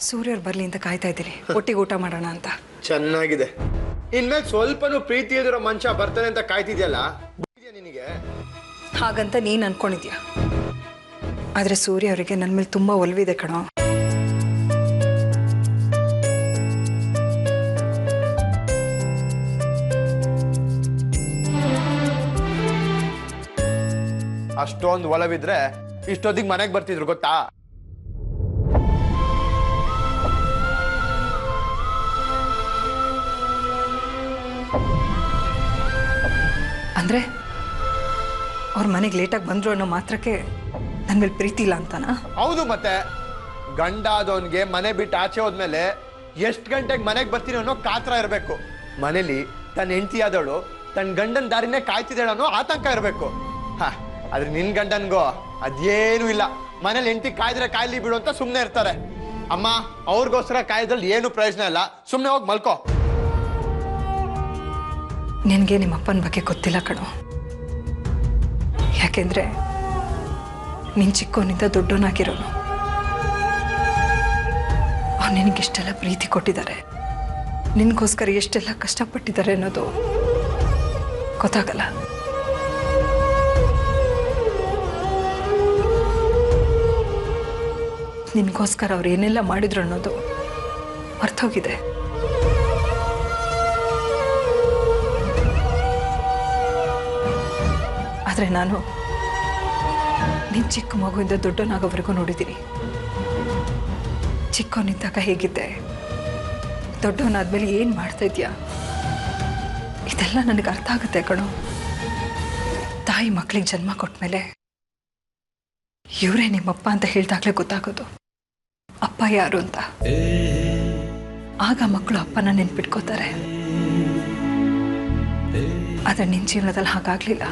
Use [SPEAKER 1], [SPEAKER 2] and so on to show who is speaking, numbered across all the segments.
[SPEAKER 1] ಸೂರ್ಯವ್ರು ಬರ್ಲಿ ಅಂತ ಕಾಯ್ತಾ ಇದ್ದೀರಿ, ಒಟ್ಟಿಗೆ ಊಟ ಮಾಡೋಣ ಅಂತ.
[SPEAKER 2] ಚೆನ್ನಾಗಿದೆ. ಇನ್ಮೇಲೆ ಸ್ವಲ್ಪನೂ ಪ್ರೀತಿ ಇದಿರೋ ಮನುಷ್ಯ ಬರ್ತಾನೆ ಅಂತ ಕಾಯ್ತಿದ್ಯಲ್ಲ, ನಿನಗೆ
[SPEAKER 1] ಹಾಗಂತ ನೀನ್ ಅನ್ಕೊಂಡಿದ್ಯಾ? ಆದ್ರೆ ಸೂರ್ಯ ಅವರಿಗೆ ನನ್ನ ಮೇಲೆ ತುಂಬಾ ಒಲವಿದೆ ಕಣೋ.
[SPEAKER 2] ಅಷ್ಟೊಂದು ಒಲವಿದ್ರೆ ಇಷ್ಟೊತ್ತಿಗೆ ಮನೆಗೆ ಬರ್ತಿದ್ರು ಗೊತ್ತಾ?
[SPEAKER 1] ಅಂದ್ರೆ ಅವ್ರ ಮನೆಗೆ ಲೇಟಾಗಿ ಬಂದ್ರು ಅನ್ನೋ ಮಾತ್ರಕ್ಕೆ ನನ್ನ ಮೇಲೆ ಪ್ರೀತಿ ಇಲ್ಲ ಅಂತಾನ?
[SPEAKER 2] ಹೌದು, ಮತ್ತೆ ಗಂಡ ಆದವನ್ಗೆ ಮನೆ ಬಿಟ್ಟು ಆಚೆ ಹೋದ್ಮೇಲೆ ಎಷ್ಟು ಗಂಟೆಗೆ ಮನೆಗೆ ಬರ್ತೀನಿ ಅನ್ನೋ ಕಾತರ ಇರಬೇಕು. ಮನೇಲಿ ತನ್ನ ಹೆಂಡತಿ ಆದವಳು ತನ್ನ ಗಂಡನ ದಾರಿನೇ ಕಾಯ್ತಿದ್ದಾಳ ಅನ್ನೋ ಆತಂಕ ಇರಬೇಕು. ಆದ್ರೆ ನಿನ್ ಗಂಡನ್ಗೋ ಅದೇನು ಇಲ್ಲ. ಮನೇಲಿ ಹೆಂಡತಿ ಕಾಯ್ದ್ರೆ ಕಾಯ್ಲಿ ಬಿಡು ಅಂತ ಸುಮ್ಮನೆ ಇರ್ತಾರೆ. ಅಮ್ಮ, ಅವ್ರಿಗೋಸ್ಕರ ಕಾಯ್ದ್ರಲ್ಲಿ ಏನು ಪ್ರಯೋಜನ ಇಲ್ಲ, ಸುಮ್ಮನೆ ಹೋಗಿ ಮಲ್ಕೋ.
[SPEAKER 1] ನಿನಗೆ ನಿಮ್ಮ ಅಪ್ಪನ ಬಗ್ಗೆ ಗೊತ್ತಿಲ್ಲ ಕಣೋ. ಯಾಕೆಂದ್ರೆ ನೀನ್ ಚಿಕ್ಕವನಿಂದ ದೊಡ್ಡವನಾಗಿರೋನು. ಅವ್ರು ನಿನಗಿಷ್ಟೆಲ್ಲ ಪ್ರೀತಿ ಕೊಟ್ಟಿದ್ದಾರೆ, ನಿನಗೋಸ್ಕರ ಎಷ್ಟೆಲ್ಲ ಕಷ್ಟಪಟ್ಟಿದ್ದಾರೆ ಅನ್ನೋದು ಗೊತ್ತಾಗಲ್ಲ. ನಿನಗೋಸ್ಕರ ಅವ್ರು ಏನೆಲ್ಲ ಮಾಡಿದ್ರು ಅನ್ನೋದು ಮರ್ತೋಗಿದೆ. ಆದ್ರೆ ನಾನು ನಿನ್ ಚಿಕ್ಕ ಮಗುವಿಂದ ದೊಡ್ಡವನಾಗೋವರೆಗೂ ನೋಡಿದ್ದೀನಿ. ಚಿಕ್ಕವನಿದ್ದಾಗ ಹೇಗಿದ್ದೆ, ದೊಡ್ಡವನಾದ್ಮೇಲೆ ಏನ್ ಮಾಡ್ತಾ ಇದ್ಯಾ, ಇದೆಲ್ಲ ನನಗೆ ಅರ್ಥ ಆಗುತ್ತೆ ಕಣೋ. ತಾಯಿ ಮಕ್ಕಳಿಗೆ ಜನ್ಮ ಕೊಟ್ಮೇಲೆ ಇವರೇ ನಿಮ್ಮಪ್ಪ ಅಂತ ಹೇಳ್ದಾಗ್ಲೇ ಗೊತ್ತಾಗೋದು ಅಪ್ಪ ಯಾರು ಅಂತ. ಆಗ ಮಕ್ಕಳು ಅಪ್ಪನ ನೆನ್ಪಿಟ್ಕೋತಾರೆ. ಆದ್ರೆ ನಿನ್ನ ಜೀವನದಲ್ಲಿ ಹಾಗಾಗ್ಲಿಲ್ಲ.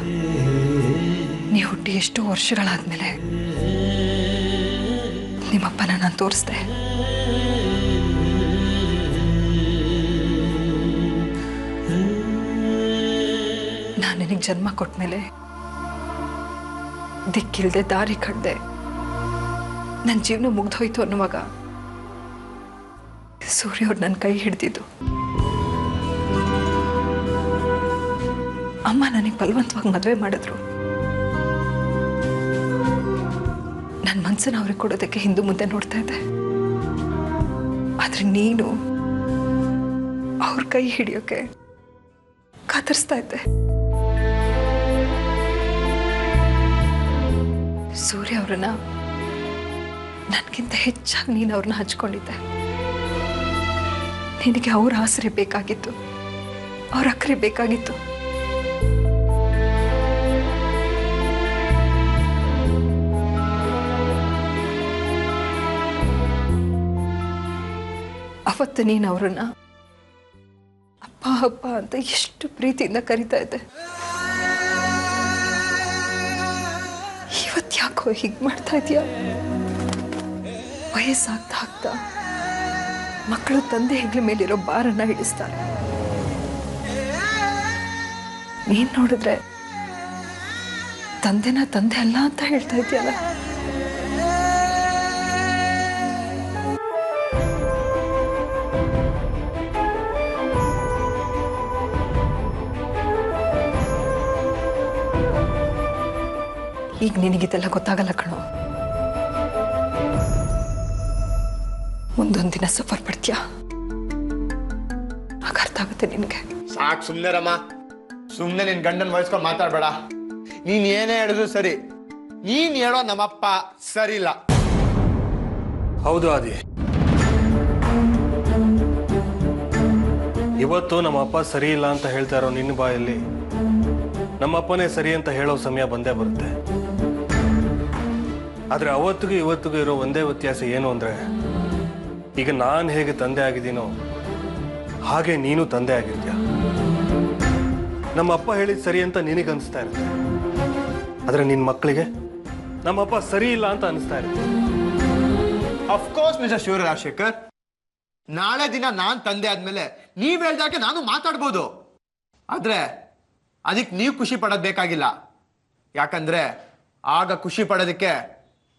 [SPEAKER 1] ನೀ ಹುಟ್ಟಿ ಎಷ್ಟೋ ವರ್ಷಗಳಾದ್ಮೇಲೆ ನಿಮ್ಮಪ್ಪನ ನಾನು ತೋರಿಸ್ದೆ. ನಾನು ನಿನಗೆ ಜನ್ಮ ಕೊಟ್ಮೇಲೆ ದಿಕ್ಕಿಲ್ದೆ ದಾರಿ ಕಡ್ದೆ ನನ್ನ ಜೀವನ ಮುಗ್ದೋಯ್ತು ಅನ್ನುವಾಗ ಸೂರ್ಯ ಅವ್ರು ನನ್ನ ಕೈ ಹಿಡ್ದಿದ್ದು. ಅಮ್ಮ ನನಗೆ ಬಲವಂತವಾಗಿ ಮದುವೆ ಮಾಡಿದ್ರು. ನನ್ನ ಮನಸ್ಸನ್ನ ಅವ್ರಿಗೆ ಕೊಡೋದಕ್ಕೆ ಹಿಂದೆ ಮುಂದೆ ನೋಡ್ತಾ ಇದ್ದೆ. ಆದ್ರೆ ನೀನು ಅವ್ರ ಕೈ ಹಿಡಿಯೋಕೆ ಕಾತರಿಸ್ತಾ ಇದ್ದೆ. ಸೂರ್ಯ ಅವ್ರನ್ನ ನನಗಿಂತ ಹೆಚ್ಚಾಗಿ ನೀನು ಅವ್ರನ್ನ ಹಚ್ಕೊಂಡಿದ್ದೆ. ನಿನಗೆ ಅವ್ರ ಆಸರೆ ಬೇಕಾಗಿತ್ತು, ಅವ್ರ ಅಕ್ಕರೆ ಬೇಕಾಗಿತ್ತು. ಅವತ್ತು ನೀನು ಅವ್ರನ್ನ ಅಪ್ಪ ಅಪ್ಪ ಅಂತ ಎಷ್ಟು ಪ್ರೀತಿಯಿಂದ ಕರಿತಾ ಇದ್ದೆ. ಯಾಕೋ ಹೀಗೆ ಮಾಡ್ತಾ ಇದೀಯ? ವಯಸ್ಸಾಗ್ತಾ ಮಕ್ಕಳು ತಂದೆ ಹೆಗ್ಲ ಮೇಲಿರೋ ಬಾರನ್ನ ಹಿಡಿಸ್ತಾರೆ. ನೀನ್ ನೋಡಿದ್ರೆ ತಂದೆನ ತಂದೆ ಅಲ್ಲ ಅಂತ ಹೇಳ್ತಾ ಇದೆಯಲ್ಲ. ಈಗ ನಿನಗಿದೆಲ್ಲ ಗೊತ್ತಾಗಲ್ಲ ಕಣೋ. ಮುಂದೊಂದು ದಿನ ಸಫರ್ ಪಡ್ತೀಯ, ಆಗ ಅರ್ಥ ಆಗುತ್ತೆ ನಿನಗೆ.
[SPEAKER 2] ಸಾಕು ಸುಮ್ಮನೆ ರಮ್ಮ, ಸುಮ್ಮನೆ ನಿನ್ ಗಂಡನ ವಯಸ್ಕೊಂಡು ಮಾತಾಡ್ಬೇಡ. ನೀನ್ ಏನೇ ಹೇಳಿದ್ರು ಸರಿ, ನೀನ್ ಹೇಳೋ ನಮ್ಮಪ್ಪ ಸರಿ ಇಲ್ಲ.
[SPEAKER 3] ಹೌದು ಆದಿ, ಇವತ್ತು ನಮ್ಮಪ್ಪ ಸರಿ ಇಲ್ಲ ಅಂತ ಹೇಳ್ತಾ ಇರೋ ನಿನ್ನ ಬಾಯಲ್ಲಿ ನಮ್ಮಪ್ಪನೇ ಸರಿ ಅಂತ ಹೇಳೋ ಸಮಯ ಬಂದೇ ಬರುತ್ತೆ. ಆದ್ರೆ ಅವತ್ತಿಗೂ ಇವತ್ತಿಗೂ ಇರೋ ಒಂದೇ ವ್ಯತ್ಯಾಸ ಏನು ಅಂದ್ರೆ, ಈಗ ನಾನು ಹೇಗೆ ತಂದೆ ಆಗಿದ್ದೀನೋ ಹಾಗೆ ನೀನು ತಂದೆ ಆಗಿರ್ತೀಯ. ನಮ್ಮಪ್ಪ ಹೇಳಿದ್ ಸರಿ ಅಂತ ನಿನಗೆ ಅನಿಸ್ತಾ ಇರುತ್ತೆ, ಆದ್ರೆ ನಿನ್ನ ಮಕ್ಕಳಿಗೆ ನಮ್ಮಪ್ಪ ಸರಿ ಇಲ್ಲ ಅಂತ ಅನಿಸ್ತಾ ಇರುತ್ತೆ.
[SPEAKER 2] ಅಫ್ಕೋರ್ಸ್ ಮಿಸ್ಟರ್ ಶಿವರಾಜಶೇಖರ್, ನಾಳೆ ದಿನ ನಾನ್ ತಂದೆ ಆದ್ಮೇಲೆ ನೀವ್ ಹೇಳ್ದಾಗೆ ನಾನು ಮಾತಾಡ್ಬೋದು. ಆದ್ರೆ ಅದಕ್ಕೆ ನೀವು ಖುಷಿ ಪಡೋದ್ ಬೇಕಾಗಿಲ್ಲ. ಯಾಕಂದ್ರೆ ಆಗ ಖುಷಿ ಪಡೋದಕ್ಕೆ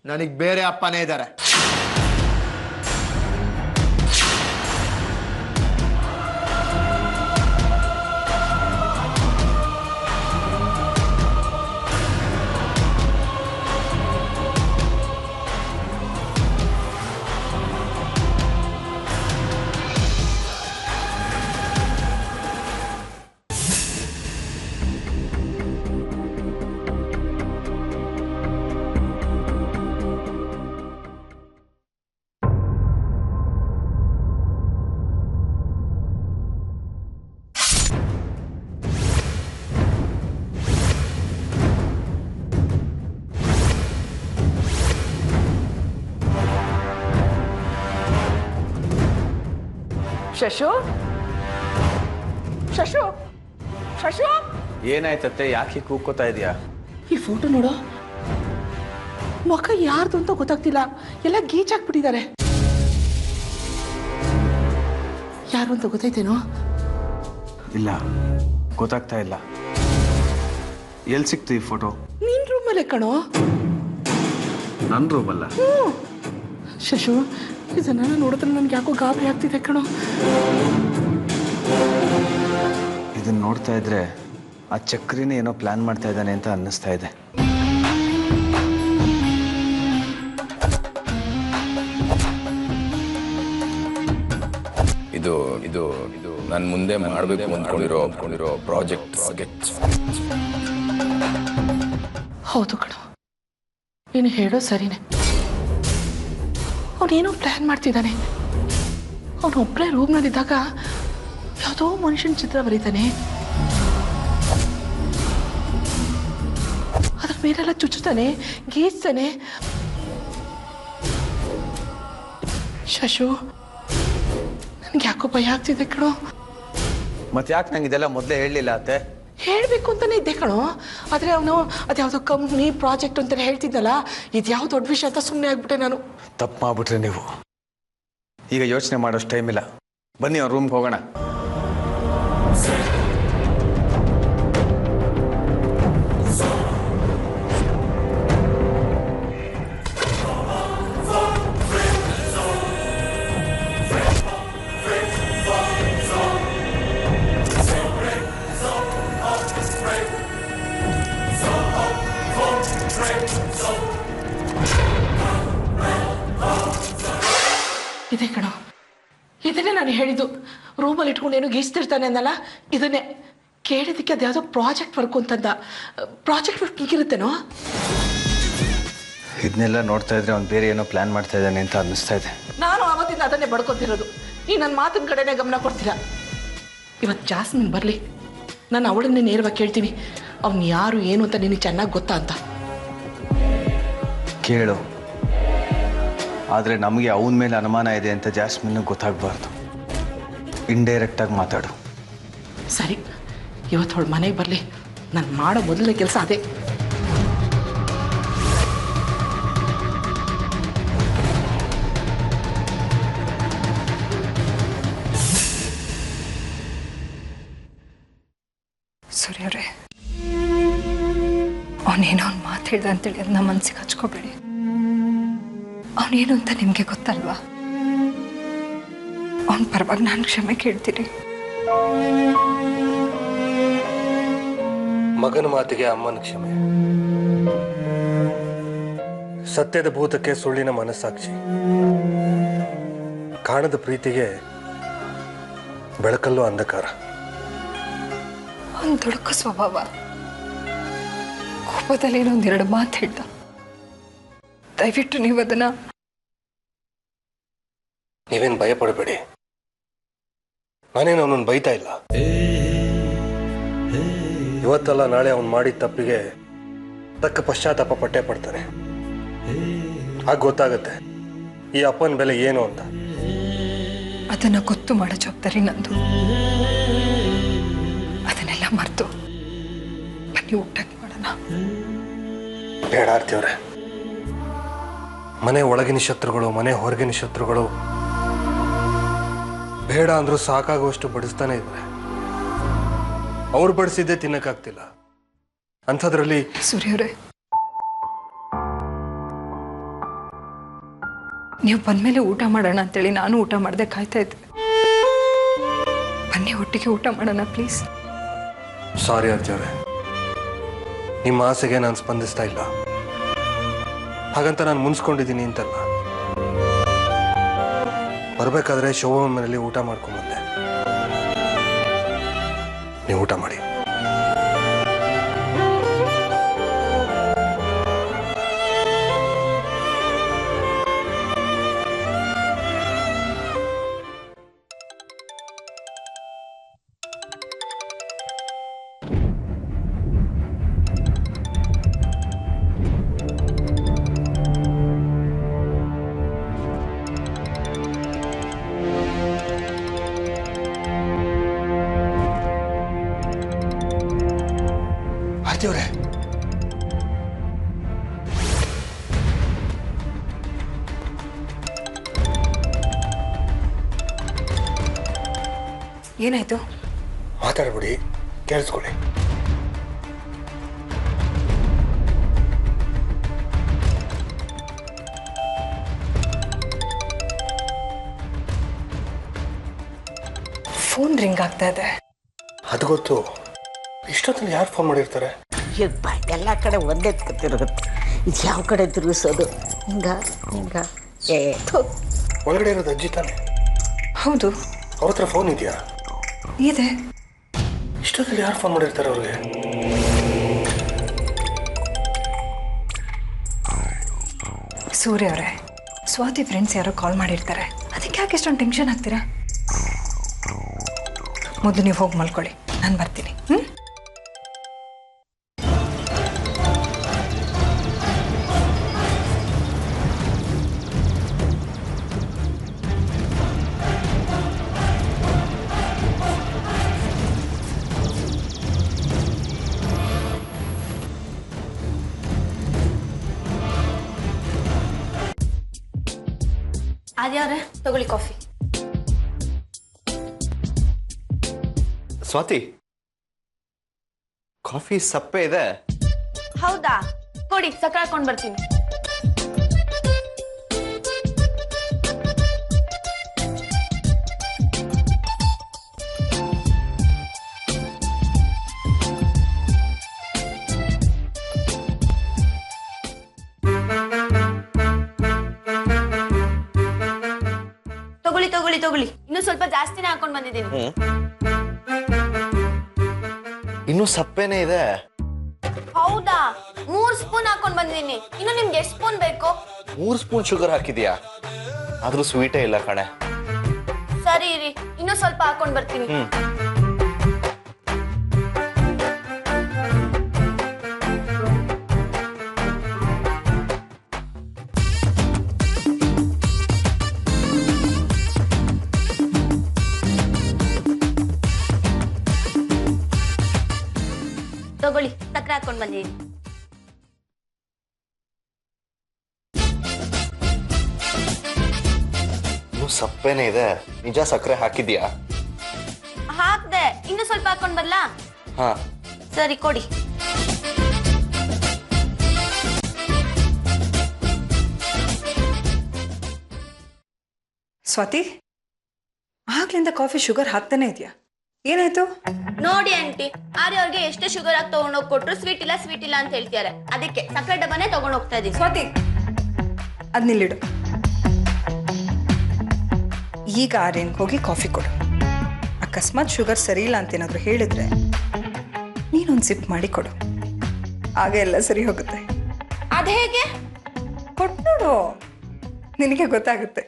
[SPEAKER 2] ನನಗ್ ಬೇರೆ ಅಪ್ಪನೇ ಇದ್ದಾರೆ.
[SPEAKER 4] ಶಶು ಶಶು ಶಶು
[SPEAKER 5] ಏನಾಯ್ತತ್ತೆ? ಯಾಕೆ ಕೂಗ್ಕೋತಾ ಇದೆಯಾ?
[SPEAKER 4] ಈ ಫೋಟೋ ನೋಡು, ಮುಖ ಯಾರ್ದು ಅಂತ ಗೊತ್ತಾಗ್ತಿಲ್ಲ, ಎಲ್ಲ ಗೀಚಾಕ್ಬಿಟ್ಟಿದ್ದಾರೆ. ಯಾರು ಅಂತ ಗೊತ್ತಾಯ್ತೇನೋ?
[SPEAKER 5] ಇಲ್ಲ, ಗೊತ್ತಾಗ್ತಾ ಇಲ್ಲ. ಎಲ್ಲಿ ಸಿಕ್ತು ಈ ಫೋಟೋ?
[SPEAKER 4] ನಿನ್ ರೂಮಲ್ಲೇ ಕಣೋ.
[SPEAKER 5] ನನ್ನ ರೂಮಲ್ಲ?
[SPEAKER 4] ಶಶು, ಇದನ್ನ ನೋಡಿದ್ರೆ ನನ್ಗೆ ಯಾಕೋ ಗಾಬರಿ ಆಗ್ತಿದೆ ಕಣೋ.
[SPEAKER 5] ಇದನ್ನ ನೋಡ್ತಾ ಇದ್ರೆ ಆ ಚಕ್ರಿನೇ ಏನೋ ಪ್ಲಾನ್ ಮಾಡ್ತಾ ಇದ್ದಾನೆ ಅಂತ ಅನ್ನಿಸ್ತಾ ಇದೆ.
[SPEAKER 6] ಇದು ಇದು ಇದು ನಾನು ಮುಂದೆ ಮಾಡಬೇಕು ಅಂದ್ಕೊಂಡಿರೋ ಪ್ರಾಜೆಕ್ಟ್ ಸ್ಕೆಚ್.
[SPEAKER 4] ಹೌದು ಕಣೋ, ನೀನು ಹೇಳೋ ಸರಿನೇ. ಅವನೇನೋ ಪ್ಲ್ಯಾನ್ ಮಾಡ್ತಿದ್ದಾನೆ. ಅವನೊಬ್ಬರೇ ರೂಮ್ನಲ್ಲಿದ್ದಾಗ ಯಾವುದೋ ಮನುಷ್ಯನ ಚಿತ್ರ ಬರೀತಾನೆ, ಅದ್ರ ಮೇಲೆಲ್ಲ ಚುಚ್ಚುತ್ತಾನೆ, ಗೀಚ್ತಾನೆ. ಶಶು, ನನಗೆ ಯಾಕೋ ಭಯ ಆಗ್ತಿದೆ ಕಣೋ.
[SPEAKER 5] ಮತ್ತೆ ಯಾಕೆ ನಂಗೆ ಇದೆಲ್ಲ ಮೊದಲೇ ಹೇಳಲಿಲ್ಲ ಅತ್ತೆ?
[SPEAKER 4] ಹೇಳಬೇಕು ಅಂತಾನೆ ಇದ್ದೆ ಕಣೋ, ಆದರೆ ಅವನು ಅದ್ಯಾವುದೋ ಕಂಪ್ನಿ ಪ್ರಾಜೆಕ್ಟ್ ಅಂತಾನೆ ಹೇಳ್ತಿದ್ದಲ್ಲ, ಇದು ಯಾವ ದೊಡ್ಡ ವಿಷಯ ಅಂತ ಸುಮ್ಮನೆ ಆಗ್ಬಿಟ್ಟೆ ನಾನು.
[SPEAKER 5] ತಪ್ಪು ಮಾಡ್ಬಿಟ್ರೆ ನೀವು. ಈಗ ಯೋಚನೆ ಮಾಡೋಷ್ಟು ಟೈಮ್ ಇಲ್ಲ. ಬನ್ನಿ ಅವ್ರ ರೂಮ್ಗೆ ಹೋಗೋಣ.
[SPEAKER 4] ಇದೆ ಕಣೋ, ಇದನ್ನೇ ನಾನು ಹೇಳಿದ್ದು. ರೂಮಲ್ಲಿ ಇಟ್ಕೊಂಡು ಏನೋ ಗೀಸ್ತಿರ್ತಾನೆ ಅಂದಲ್ಲ, ಇದನ್ನೇ ಕೇಳಿದ್ದಕ್ಕೆ ಅದ್ಯಾವುದೋ ಪ್ರಾಜೆಕ್ಟ್ ವರ್ಕ್ ಅಂತಂದ. ಪ್ರಾಜೆಕ್ಟ್ ವರ್ಕ್ ಹೀಗಿರುತ್ತೇನೋ?
[SPEAKER 5] ಇದನ್ನೆಲ್ಲ ನೋಡ್ತಾ ಇದ್ರೆ ಅವ್ನು ಬೇರೆ ಏನೋ ಪ್ಲಾನ್ ಮಾಡ್ತಾ ಇದ್ದಾನೆ ಅಂತ ಅನ್ನಿಸ್ತಾ ಇದೆ.
[SPEAKER 4] ನಾನು ಆವತ್ತಿಂದ ಅದನ್ನೇ ಬಡ್ಕೊತಿರೋದು. ನೀ ನನ್ನ ಮಾತಿನ ಕಡೆನೇ ಗಮನ ಕೊಡ್ತೀರಾ. ಇವತ್ತು ಜಾಸ್ಮಿನ್ ಬರಲಿ, ನಾನು ಅವಳನ್ನೇ ನೇರವಾಗಿ ಕೇಳ್ತೀನಿ, ಅವ್ನು ಯಾರು ಏನು ಅಂತ ನಿನಗೆ ಚೆನ್ನಾಗಿ ಗೊತ್ತಾ ಅಂತ.
[SPEAKER 5] ಕೇಳು, ಆದರೆ ನಮಗೆ ಅವನ ಮೇಲೆ ಅನುಮಾನ ಇದೆ ಅಂತ ಜಾಸ್ಮಿನ್ಗೆ ಗೊತ್ತಾಗಬಾರ್ದು. ಇಂಡೈರೆಕ್ಟಾಗಿ ಮಾತಾಡು.
[SPEAKER 4] ಸರಿ, ಇವತ್ತು ಅವಳು ಮನೆಗೆ ಬರಲಿ. ನಾನು ಮಾಡೋ ಮೊದಲನೇ ಕೆಲಸ ಅದೇ.
[SPEAKER 1] ಸೂರ್ಯವ್ರೆ, ಅವನೇನೋ ಅವ್ನು ಮಾತು ಹೇಳ್ದ ಅಂತೇಳಿ ಅದನ್ನ ಮನಸ್ಸಿಗೆ ಹಚ್ಕೋಬೇಡಿ. ಅವನೇನು ಅಂತ ನಿಮಗೆ ಗೊತ್ತಲ್ವಾ? ಅವನ ಪರವಾಗಿ ನಾನು ಕ್ಷಮೆ ಕೇಳ್ತೀನಿ.
[SPEAKER 3] ಮಗನ ಮಾತಿಗೆ ಅಮ್ಮನ ಕ್ಷಮೆ, ಸತ್ಯದ ಭೂತಕ್ಕೆ ಸುಳ್ಳಿನ ಮನಸ್ಸಾಕ್ಷಿ, ಕಾಣದ ಪ್ರೀತಿಗೆ ಬೆಳಕಲ್ಲೂ ಅಂಧಕಾರ.
[SPEAKER 1] ಅವನ ದುಡುಕು ಸ್ವಭಾವ, ಕೋಪದಲ್ಲಿ ಒಂದೆರಡು ಮಾತು ಹೇಳ್ದ. ದಯವಿಟ್ಟು ನೀವು ಅದನ್ನ.
[SPEAKER 3] ನೀವೇನು ಭಯ ಪಡಬೇಡಿ, ನಾನೇನು ಅವನನ್ನು ಬೈತಾ ಇಲ್ಲ. ಇವತ್ತಲ್ಲ ನಾಳೆ ಅವನು ಮಾಡಿದ ತಪ್ಪಿಗೆ ತಕ್ಕ ಪಶ್ಚಾತ್ತಾಪ ಪಟ್ಟೆ ಪಡ್ತಾನೆ. ಆಗ ಗೊತ್ತಾಗತ್ತೆ ಈ ಅಪ್ಪನ ಬೆಲೆ ಏನು ಅಂತ.
[SPEAKER 1] ಅದನ್ನ ಗೊತ್ತು ಮಾಡೋ ಜವಾಬ್ದಾರಿ ನಂದು. ಅದನ್ನೆಲ್ಲ ಮರೆತು ಬನ್ನಿ ಊಟಕ್ಕೆ ಮಾಡೋಣ.
[SPEAKER 3] ಬೇಡ ಆರ್ತಿಯವ್ರೆ, ಮನೆ ಒಳಗಿನ ಶತ್ರುಗಳು, ಮನೆ ಹೊರಗಿನ ಶತ್ರುಗಳು ಬೇಡ ಅಂದ್ರೂ ಸಾಕಾಗುವಷ್ಟು ಬಡಿಸ್ತಾನೆ ಇದ್ದಾರೆ. ಅವ್ರು ಬಡಿಸಿದ್ದೇ ತಿನ್ನಕ್ಕಾಗ್ತಿಲ್ಲ ಅಂಥದ್ರಲ್ಲಿ.
[SPEAKER 1] ಸೂರ್ಯವ್ರೆ, ನೀವು ಬಂದ್ಮೇಲೆ ಊಟ ಮಾಡೋಣ ಅಂತೇಳಿ ನಾನು ಊಟ ಮಾಡದೆ ಕಾಯ್ತಾ ಇದ್ದೆ. ಬನ್ನಿ ಒಟ್ಟಿಗೆ ಊಟ ಮಾಡೋಣ ಪ್ಲೀಸ್.
[SPEAKER 3] ಸಾರಿ ಆರ್ತಿಯವ್ರೆ, ನಿಮ್ಮ ಆಸೆಗೆ ನಾನು ಸ್ಪಂದಿಸ್ತಾ ಇಲ್ಲ. ಹಾಗಂತ ನಾನು ಮುನ್ಸ್ಕೊಂಡಿದ್ದೀನಿ ಅಂತಲ್ಲ. ಬರಬೇಕಾದ್ರೆ ಶೋಭಾ ಮನೆಯಲ್ಲಿ ಊಟ ಮಾಡ್ಕೊಂಡ್ಬಂದೆ. ನೀವು ಊಟ ಮಾಡಿ. ಸ್ವಾತಿ ಅವರೇ,
[SPEAKER 1] ಏನಾಯ್ತು?
[SPEAKER 3] ಮಾತಾಡ್ಬಿಡಿ, ಕೇಳಿಸ್ಕೊಳ್ಳಿ.
[SPEAKER 1] ಫೋನ್ ರಿಂಗ್ ಆಗ್ತಾ ಇದೆ.
[SPEAKER 3] ಅದು ಗೊತ್ತು. ಇಷ್ಟೊತ್ತಲ್ಲಿ ಯಾರು ಫೋನ್ ಮಾಡಿರ್ತಾರೆ?
[SPEAKER 7] ಎಲ್ಲ ಕಡೆ ಒಂದೇ ತಿರುಗುತ್ತೆ. ಇದು ಯಾವ ಕಡೆ ತಿರುಗಿಸೋದು? ಹಿಂಗ
[SPEAKER 3] ಒಳಗಡೆ ಇರೋದು ಅಜ್ಜಿ ತಾನೆ?
[SPEAKER 1] ಹೌದು.
[SPEAKER 3] ಅವ್ರ ಹತ್ರ ಫೋನ್ ಇದೆಯಾ?
[SPEAKER 1] ಇದೆ.
[SPEAKER 3] ಇಷ್ಟೊತ್ತಲ್ಲಿ ಯಾರು ಫೋನ್ ಮಾಡಿರ್ತಾರೆ ಅವ್ರಿಗೆ?
[SPEAKER 1] ಸೂರ್ಯ ಅವರೇ, ಸ್ವಾತಿ ಫ್ರೆಂಡ್ಸ್ ಯಾರೋ ಕಾಲ್ ಮಾಡಿರ್ತಾರೆ. ಅದಕ್ಕೆ ಯಾಕೆ ಇಷ್ಟೊಂದು ಟೆನ್ಷನ್ ಆಗ್ತೀರಾ? ಮೊದಲು ನೀವು ಹೋಗಿ ಮಲ್ಕೊಳ್ಳಿ, ನಾನು ಬರ್ತೀನಿ.
[SPEAKER 8] ಆದ್ಯಾವ್ರೆ ತಗೊಳ್ಳಿ ಕಾಫಿ.
[SPEAKER 2] ಸ್ವಾತಿ, ಕಾಫಿ ಸಪ್ಪೆ ಇದೆ.
[SPEAKER 8] ಹೌದಾ? ಕೊಡಿ, ಸಕ್ಕರೆ ಹಾಕೊಂಡು ಬರ್ತೀನಿ. ತಗೊಳ್ಳಿ, ಇನ್ನೂ ಸ್ವಲ್ಪ ಜಾಸ್ತಿನೇ ಹಾಕೊಂಡ್ ಬಂದಿದ್ದೀನಿ.
[SPEAKER 2] ಇನ್ನೂ ಸಪ್ಪೆನೇ ಇದೆ.
[SPEAKER 8] ಹೌದಾ? 3 ಸ್ಪೂನ್ ಹಾಕೊಂಡ್ ಬಂದಿದ್ದೀನಿ. ಇನ್ನು ನಿಮ್ಗೆ ಎಷ್ಟು ಸ್ಪೂನ್ ಬೇಕು?
[SPEAKER 2] 3 ಸ್ಪೂನ್ ಶುಗರ್ ಹಾಕಿದ್ಯಾ? ಆದ್ರೂ ಸ್ವೀಟೇ ಇಲ್ಲ ಕಣೆ.
[SPEAKER 8] ಸರಿ ಇರಿ, ಇನ್ನೂ ಸ್ವಲ್ಪ ಹಾಕೊಂಡ್ ಬರ್ತೀನಿ. ತಗೊಳ್ಳಿ, ಸಕ್ಕರೆ ಹಾಕೊಂಡ್ ಬಂದಿದ್ದೀನಿ.
[SPEAKER 2] ಸಪ್ಪೆನೇ ಇದೆ. ನಿಜ ಸಕ್ಕರೆ ಹಾಕಿದ್ಯಾ?
[SPEAKER 8] ಹಾಕ್ದೆ, ಇನ್ನು ಸ್ವಲ್ಪ ಹಾಕೊಂಡ್ ಬರ್ಲಾ?
[SPEAKER 2] ಹಾ
[SPEAKER 8] ಸರಿ, ಕೊಡಿ.
[SPEAKER 1] ಸ್ವಾತಿ, ಆಗ್ಲಿಂದ ಕಾಫಿ ಶುಗರ್ ಹಾಕ್ತಾನೆ ಇದೆಯಾ? ಏನಾಯ್ತು?
[SPEAKER 8] ನೋಡಿ ಆಂಟಿ, ಆರ್ಯ ಅವ್ರಿಗೆ ಎಷ್ಟೇ ಶುಗರ್ ಆಗಿ ತಗೊಂಡೋಗಿ ಕೊಟ್ರು ಸ್ವೀಟ್ ಇಲ್ಲ ಅಂತ ಹೇಳ್ತಿದ್ದಾರೆ. ಅದಕ್ಕೆ ಸಕ್ಕರೆ ಡಬ್ಬನೇ ತಗೊಂಡ್ ಹೋಗ್ತಾ ಇದೀನಿ.
[SPEAKER 1] ಸ್ವಾತಿ, ಅದ್ ನಿಲ್ಲಿಡು. ಈಗ ಆರ್ಯನ್ಗೆ ಹೋಗಿ ಕಾಫಿ ಕೊಡು. ಅಕಸ್ಮಾತ್ ಶುಗರ್ ಸರಿ ಇಲ್ಲ ಅಂತ ಏನಾದ್ರು ಹೇಳಿದ್ರೆ ನೀನೊಂದು ಸಿಪ್ ಮಾಡಿ ಕೊಡು. ಆಗ ಎಲ್ಲ ಸರಿ ಹೋಗುತ್ತೆ.
[SPEAKER 8] ಅದ್ ಹೇಗೆ?
[SPEAKER 1] ಕೊಟ್ಟು ನೋಡು, ನಿನಗೆ ಗೊತ್ತಾಗುತ್ತೆ.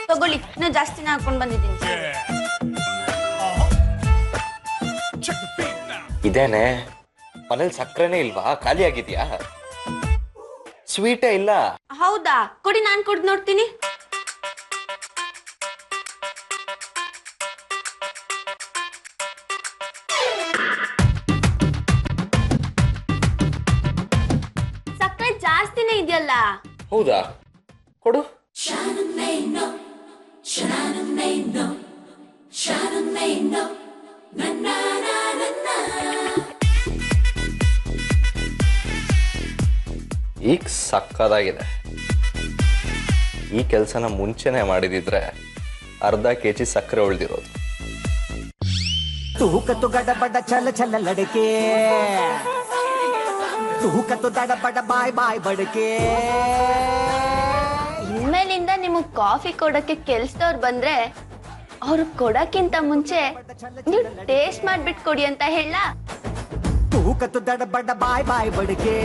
[SPEAKER 8] ತಗೊಳ್ಳಿ, ಇನ್ನು ಜಾಸ್ತಿನ ಹಾಕೊಂಡ್ ಬಂದಿದ್ದೀನಿ.
[SPEAKER 2] ಇದೇನೆ ಮನೇಲಿ ಸಕ್ಕರೆನೇ ಇಲ್ವಾ? ಖಾಲಿ ಆಗಿದ್ಯಾ? ಸ್ವೀಟೇ ಇಲ್ಲ.
[SPEAKER 8] ಹೌದಾ? ಕೊಡಿ, ನಾನ್ ಕುಡ್ದು ನೋಡ್ತೀನಿ. ಸಕ್ಕರೆ ಜಾಸ್ತಿನೇ ಇದೆಯಲ್ಲ?
[SPEAKER 2] ಹೌದಾ? ಕೊಡು. ಈಗ ಸಕ್ಕದಾಗಿದೆ. ಈ ಕೆಲಸನ ಮುಂಚೆನೆ ಮಾಡಿದಿದ್ರೆ ಅರ್ಧ ಕೆಜಿ ಸಕ್ಕರೆ ಉಳ್ದಿರೋದು.
[SPEAKER 9] ತೂಕತ್ತು ಗಡಬಡ ಚಲ ಚಲ ಲಡಕೆ, ತೂಕತ್ತು ದಡಬಡ ಬಾಯ್ ಬಾಯ್ ಬಡಕೆ.
[SPEAKER 8] ಇನ್ಮೇಲಿಂದ ನಿಮಗ್ ಕಾಫಿ ಕೊಡಕ್ಕೆ ಕೆಲ್ಸದವ್ರು ಬಂದ್ರೆ ಅವ್ರು ಕೊಡಕ್ಕಿಂತ ಮುಂಚೆ ನೀವು ಟೇಸ್ಟ್ ಮಾಡ್ಬಿಟ್ಟು ಕೊಡಿ ಅಂತ ಹೇಳ.
[SPEAKER 9] ತೂಕತ್ತು ದಡಬಡ ಬಾಯ್ ಬಾಯ್ ಬಡಕೆ.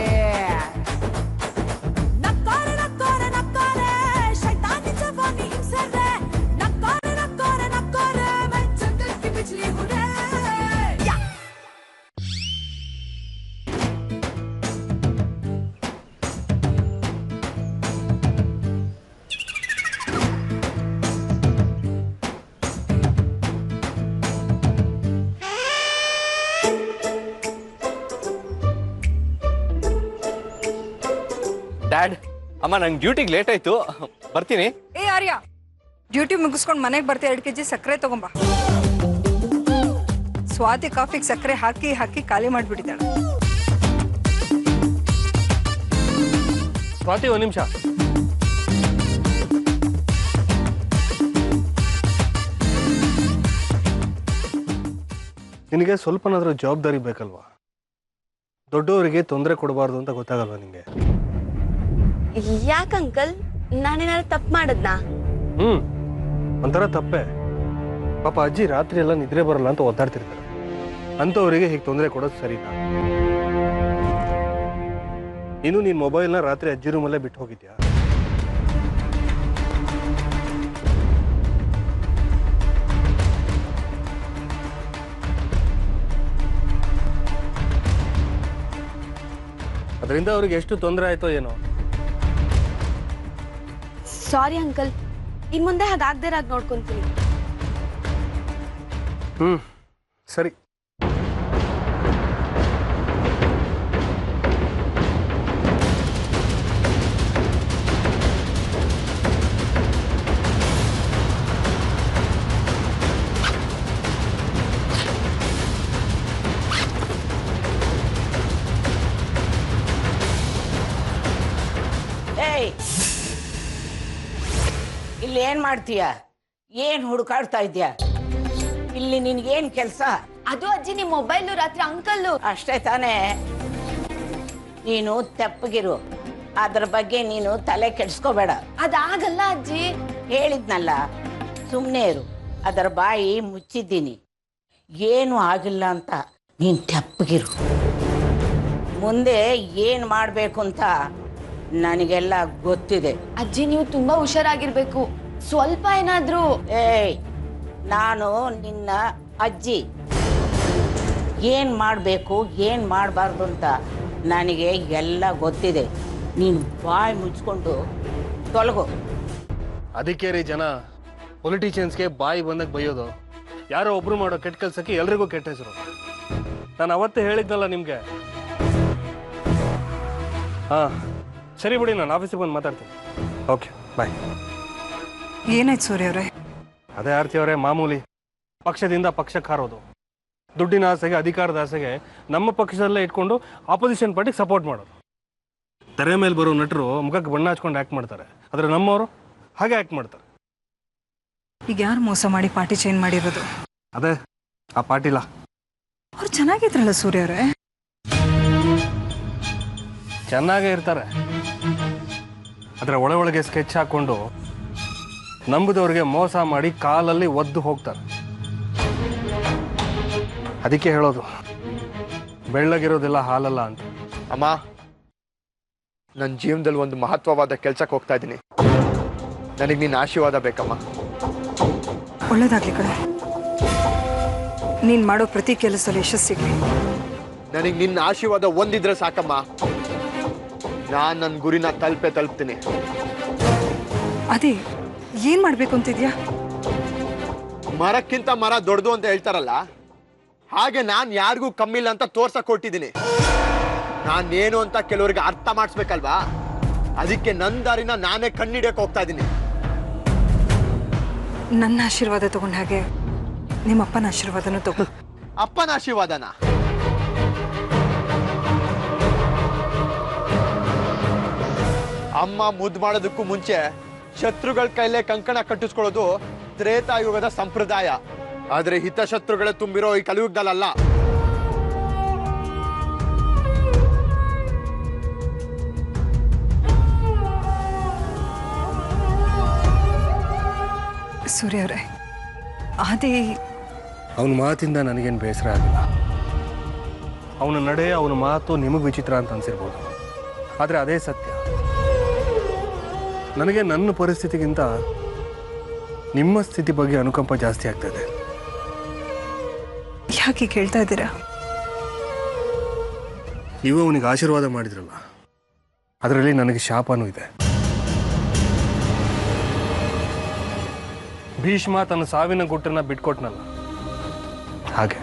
[SPEAKER 10] ಅಮ್ಮ ನಂಗೆ ಡ್ಯೂಟಿಗೆ ಲೇಟ್ ಆಯ್ತು, ಬರ್ತೀನಿ.
[SPEAKER 1] ಏ ಆರ್ಯ, ಡ್ಯೂಟಿ ಮುಗಿಸ್ಕೊಂಡು ಮನೆಗೆ ಬರ್ತೀಯ, 2 kg ಸಕ್ಕರೆ ತಗೊಂಬ. ಸ್ವಾತಿ ಕಾಫಿಗೆ ಸಕ್ಕರೆ ಹಾಕಿ ಹಾಕಿ ಖಾಲಿ ಮಾಡಿಬಿಟ್ಟಿದ್ದಾಳೆ.
[SPEAKER 3] ಸ್ವಾತಿ, 1 ನಿಮಿಷ. ನಿನಗೆ ಸ್ವಲ್ಪನಾದ್ರೂ ಜವಾಬ್ದಾರಿ ಬೇಕಲ್ವಾ? ದೊಡ್ಡವರಿಗೆ ತೊಂದರೆ ಕೊಡಬಾರ್ದು ಅಂತ ಗೊತ್ತಾಗಲ್ವಾ ನಿಂಗೆ?
[SPEAKER 8] ಯಾಕೆ ಅಂಕಲ್, ನಾನೇನಾದ್ರು ತಪ್ಪು ಮಾಡದ್ನಾ?
[SPEAKER 3] ಒಂಥರ ತಪ್ಪೆ. ಪಾಪ ಅಜ್ಜಿ ರಾತ್ರಿ ಎಲ್ಲ ನಿದ್ರೆ ಬರಲ್ಲ ಅಂತ ಒದ್ದಾಡ್ತಿರ್ತಾರೆ. ಅಂಥವರಿಗೆ ಹೀಗೆ ತೊಂದರೆ ಕೊಡೋದು ಸರಿನಾ? ನೀನು ನಿನ್ನ ಮೊಬೈಲ್ನ ರಾತ್ರಿ ಅಜ್ಜಿ ರೂಮಲ್ಲೇ ಬಿಟ್ಟು ಹೋಗಿದ್ಯಾ? ಅದರಿಂದ ಅವ್ರಿಗೆ ಎಷ್ಟು ತೊಂದರೆ ಆಯ್ತೋ ಏನೋ.
[SPEAKER 8] ಸಾರಿ ಅಂಕಲ್, ಇನ್ ಮುಂದೆ ಹಾಗಾಗ್ದೇ ನೋಡ್ಕೊಂತೀನಿ.
[SPEAKER 3] ಸರಿ.
[SPEAKER 7] ಇಲ್ಲಿ ಏನ್ ಮಾಡ್ತೀಯ? ಏನ್ ಹುಡುಕಾಡ್ತಾ ಇದ್ಯಾ? ಇಲ್ಲಿ ನಿನ್ಗೇನ್ ಕೆಲ್ಸ?
[SPEAKER 8] ಅದು ಅಜ್ಜಿ, ನಿಮ್ ಮೊಬೈಲು ರಾತ್ರಿ ಅಂಕಲ್ಲು.
[SPEAKER 7] ಅಷ್ಟೇ ತಾನೇ? ನೀನು ತೆಪ್ಪಗಿರು, ಅದ್ರ ಬಗ್ಗೆ ನೀನು ತಲೆ ಕೆಡ್ಸ್ಕೋಬೇಡ.
[SPEAKER 8] ಅದಾಗಲ್ಲ ಅಜ್ಜಿ.
[SPEAKER 7] ಹೇಳಿದ್ನಲ್ಲ, ಸುಮ್ಮನೆ ಇರು. ಅದರ ಬಾಯಿ ಮುಚ್ಚಿದ್ದೀನಿ. ಏನು ಆಗಿಲ್ಲ ಅಂತ ನೀನು ತೆಪ್ಪಗಿರು. ಮುಂದೆ ಏನು ಮಾಡಬೇಕು ಅಂತ ನನಗೆಲ್ಲ ಗೊತ್ತಿದೆ.
[SPEAKER 8] ಅಜ್ಜಿ, ನೀವು ತುಂಬಾ ಹುಷಾರಾಗಿರ್ಬೇಕು. ಸ್ವಲ್ಪ ಏನಾದ್ರೂ.
[SPEAKER 7] ಏಯ್, ನಾನು ನಿನ್ನ ಅಜ್ಜಿ. ಏನು ಮಾಡಬೇಕು ಏನು ಮಾಡಬಾರ್ದು ಅಂತ ನನಗೆ ಎಲ್ಲ ಗೊತ್ತಿದೆ. ನೀನು ಬಾಯಿ ಮುಚ್ಕೊಂಡು ತೊಲಗು.
[SPEAKER 3] ಅದಕ್ಕೆ ರೀ ಜನ ಪೊಲಿಟಿಷಿಯನ್ಸ್ಗೆ ಬಾಯಿ ಬಂದಾಗ ಬೈಯೋದು. ಯಾರೋ ಒಬ್ರು ಮಾಡೋ ಕೆಟ್ಟ ಕೆಲಸಕ್ಕೆ ಎಲ್ರಿಗೂ ಕೆಟ್ಟ ಹೆಸರು. ನಾನು ಅವತ್ತೇ ಹೇಳಿದ್ನಲ್ಲ ನಿಮಗೆ. ಹಾಂ ಸರಿ ಬಿಡಿ, ನಾನು ಆಫೀಸಿಗೆ ಬಂದು ಮಾತಾಡ್ತೀನಿ. Okay bye.
[SPEAKER 1] ಏನಾಯ್ತು ಸೂರ್ಯ ಅವರೇ?
[SPEAKER 3] ಅದೇ ಆರ್ತಿ ಅವರೇ, ಮಾಮೂಲಿ. ಪಕ್ಷದಿಂದ ಪಕ್ಷಕ್ಕೆ ಹಾರೋದು, ದುಡ್ಡಿನ ಆಸೆಗೆ, ಅಧಿಕಾರದ ಆಸೆಗೆ ನಮ್ಮ ಪಕ್ಷದಲ್ಲೇ ಇಟ್ಕೊಂಡು ಆಪೋಸಿಷನ್ ಪಾರ್ಟಿಗೆ ಸಪೋರ್ಟ್ ಮಾಡೋದು. ತೆರೆ ಮೇಲೆ ಬರೋ ನಟರು ಮುಖಕ್ಕೆ ಬಣ್ಣ ಹಚ್ಕೊಂಡು ಆ್ಯಕ್ಟ್ ಮಾಡ್ತಾರೆ, ಆದರೆ ನಮ್ಮವರು ಹಾಗೆ ಆ್ಯಕ್ಟ್ ಮಾಡ್ತಾರೆ.
[SPEAKER 1] ಈಗ ಯಾರು ಮೋಸ ಮಾಡಿ ಪಾರ್ಟಿ ಚೇಂಜ್ ಮಾಡಿರೋದು?
[SPEAKER 3] ಅದೇ ಆ ಪಾಟೀಲ.
[SPEAKER 1] ಅವ್ರು ಚೆನ್ನಾಗಿದ್ರಲ್ಲ ಸೂರ್ಯ ಅವರೇ?
[SPEAKER 3] ಚೆನ್ನಾಗೇ ಇರ್ತಾರೆ, ಅದರ ಒಳಗೆ ಸ್ಕೆಚ್ ಹಾಕ್ಕೊಂಡು ನಂಬುದವ್ರಿಗೆ ಮೋಸ ಮಾಡಿ ಕಾಲಲ್ಲಿ ಒದ್ದು ಹೋಗ್ತಾರೆ. ಅದಕ್ಕೆ ಹೇಳೋದು, ಬೆಳ್ಳಗಿರೋದೆಲ್ಲ ಹಾಲಲ್ಲ ಅಂತ.
[SPEAKER 2] ಅಮ್ಮ, ನನ್ನ ಜೀವನದಲ್ಲಿ ಒಂದು ಮಹತ್ವವಾದ ಕೆಲ್ಸಕ್ಕೆ ಹೋಗ್ತಾ ಇದ್ದೀನಿ. ನನಗೆ ನಿನ್ನ ಆಶೀರ್ವಾದ ಬೇಕಮ್ಮ.
[SPEAKER 1] ಒಳ್ಳೇದಾಗ್ಲಿ ಕಡೆ, ನೀನ್ ಮಾಡೋ ಪ್ರತಿ ಕೆಲಸದಲ್ಲಿ ಯಶಸ್ಸಿಗ್ಲಿ.
[SPEAKER 2] ನನಗೆ ನಿನ್ನ ಆಶೀರ್ವಾದ ಒಂದಿದ್ರೆ ಸಾಕಮ್ಮ. ನಾನು ನನ್ನ ಗುರಿನ ತಲುಪ್ತೀನಿ.
[SPEAKER 1] ಅದೇ ಏನ್ ಮಾಡ್ಬೇಕು ಅಂತಿದ್ಯಾ?
[SPEAKER 2] ಮರಕ್ಕಿಂತ ಮರ ದೊಡ್ಡದು ಅಂತ ಹೇಳ್ತಾರಲ್ಲ, ಹಾಗೆ ನಾನು ಯಾರಿಗೂ ಕಮ್ಮಿಲ್ಲ ಅಂತ ತೋರ್ಸಕ್ ಕೊಟ್ಟಿದ್ದೀನಿ. ನಾನೇನು ಅಂತ ಕೆಲವರಿಗೆ ಅರ್ಥ ಮಾಡಿಸ್ಬೇಕಲ್ವಾ? ಅದಕ್ಕೆ ನನ್ನ ದಾರಿನ ನಾನೇ ಕಣ್ಣಿಡಿಯಕ್ಕೆ ಹೋಗ್ತಾ ಇದ್ದೀನಿ.
[SPEAKER 1] ನನ್ನ ಆಶೀರ್ವಾದ ತಗೊಂಡ ಹಾಗೆ ನಿಮ್ಮಪ್ಪನ ಆಶೀರ್ವಾದನೂ ತಗೋ.
[SPEAKER 2] ಅಪ್ಪನ ಆಶೀರ್ವಾದನ? ಅಮ್ಮ ಮುದ್ದು ಮಾಡೋದಕ್ಕೂ ಮುಂಚೆ ಶತ್ರುಗಳ ಕೈಲೇ ಕಂಕಣ ಕಟ್ಟಿಸ್ಕೊಳ್ಳೋದು ತ್ರೇತಾಯುಗದ ಸಂಪ್ರದಾಯ. ಆದ್ರೆ ಹಿತಶತ್ರುಗಳೇ ತುಂಬಿರೋ ಈ ಕಲಿಯುಗದಲ್ಲ.
[SPEAKER 1] ಸೂರ್ಯ ಅವರೇ, ಅದೇ
[SPEAKER 3] ಅವನ ಮಾತಿಂದ ನನಗೇನು ಬೇಸರ ಆಗಿಲ್ಲ. ಅವನ ನಡೆ, ಅವನ ಮಾತು ನಿಮಗೆ ವಿಚಿತ್ರ ಅಂತ ಅನ್ಸಿರ್ಬೋದು, ಆದರೆ ಅದೇ ಸತ್ಯ. ನನಗೆ ನನ್ನ ಪರಿಸ್ಥಿತಿಗಿಂತ ನಿಮ್ಮ ಸ್ಥಿತಿ ಬಗ್ಗೆ ಅನುಕಂಪ ಜಾಸ್ತಿ ಆಗ್ತದೆ.
[SPEAKER 1] ಯಾಕೆ ಕೇಳ್ತಾ ಇದ್ದೀರಾ?
[SPEAKER 3] ನೀವು ಅವನಿಗೆ ಆಶೀರ್ವಾದ ಮಾಡಿದ್ರಲ್ಲ, ಅದರಲ್ಲಿ ನನಗೆ ಶಾಪನೂ ಇದೆ. ಭೀಷ್ಮ ತನ್ನ ಸಾವಿನ ಗುಟ್ಟನ್ನು ಬಿಟ್ಕೊಟ್ನಲ್ಲ, ಹಾಗೆ